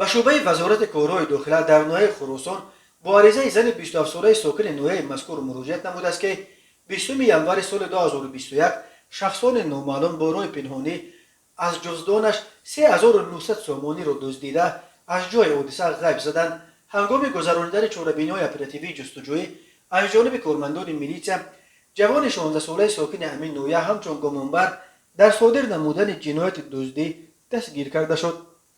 شعبه وزارت کارهای داخله در ناحیه خراسان با عریضه زن 27 ساله ساکن ناحیه مذکور مراجعت نموده است که 20 ینور سال 2021 شخصان نامعلوم با راه پنهانی از جزدانش 3900 سامانی را دزدیده از جای حادثه غیب زدند. هنگام گذراندن چاره‌بینی‌های اپراتیوی جستجویی از جانب کارمندان میلیسیا، جوان 16 ساله ساکن همین ناحیه همچون گمانبر در صادر نمودن جنایت دزدی دستگیر کرده شد.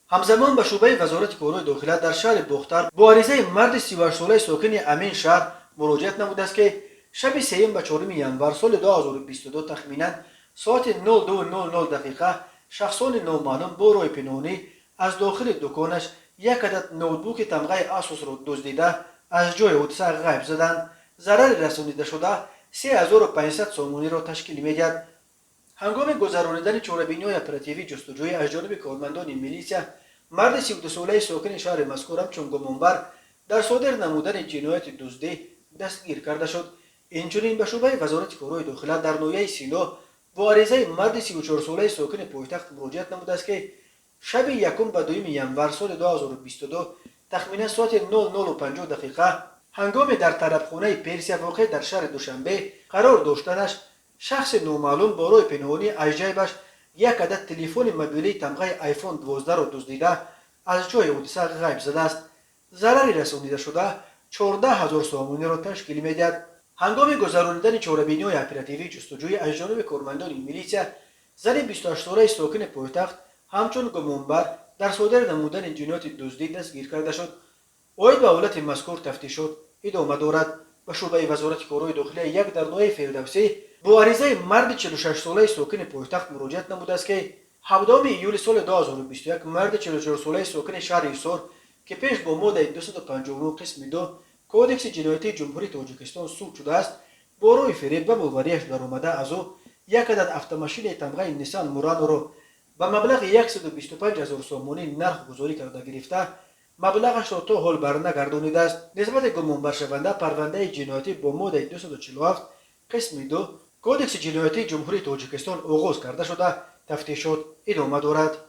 همزمان به شعبه وزارت کارهای داخله در شهر باختر با عریضه مرد 38 ساله ساکن امین شهر مراجعت نموده است که شب 3 و 4 ینور سال 2022 تخمینا ساعت 02:00 دقیقه شخصان نامعلوم با راه پنهانی از داخل دکانش یک عدد نوتبوک تمغه اسوس را دزدیده از جای حادثه غیب زدند. ضرر رسانیده شده 3500 سامانی را تشکیل می‌دهد. هنگام گذراندن چاره‌بینی‌های اپراتیوی جستجویی از جانب کارمندان میلیسیا، مرد 32 ساله ساکن شهر مذکور همچون گمانبر در صادر نمودن جنایت دزدی دستگیر کرده شد. اینچنین به شعبه وزارت کارهای داخله در ناحیه سیلا با عریضه مرد 34 ساله ساکن پایتخت مراجعت نموده است که شب 1 و 2 ینور سال 2022 تخمینا ساعت 00:50 دقیقه هنگام در طرفخانه پرسیا واقع در شهر دوشنبه قرار داشتنش شخص نامعلوم با راه پنهانی از جیبش یک عدد تلفن موبیلی تمغه آیفون 12 را دزدیده از جای حادثه غیب زده است. ضرر رسانیده شده 14000 سامانی را تشکیل می‌دهد. هنگام گذراندن چاره‌بینی‌های اپراتیوی جستجویی از جانب کارمندان میلیسیا، زن 28 ساله ساکن پایتخت همچون گمانبر در صادر نمودن جنایت دزدی دستگیر کرده شد. اوید به حالت مذکور تفتیشات ادامه دارد. به شعبه وزارت کارهای داخله یک در ناحیه فردوسی با عریضه مرد 46 ساله ساکن پایتخت مراجعت نموده است که 17 ایول سال 2021 مرد 44 ساله ساکن شهر ایسار که پیش با ماده 259 قسم 2 کودکس جنایتی جمهوری تاجیکستان سود شده است با راه فریب و باوریش در آمده از او یک عدد افت-ماشین تمغه نیسان مورانو را به مبلغ 125000 سامانی نرخ گذاری کرده گرفته مبلغش را تا حال برنگردانیده است. نسبت گمانبر شونده پرونده جنایتی با ماده 247 قسم 2 کودکس جنایتی جمهوری تاجیکستان آغاز کرده شده تفتیشات ادامه دارد.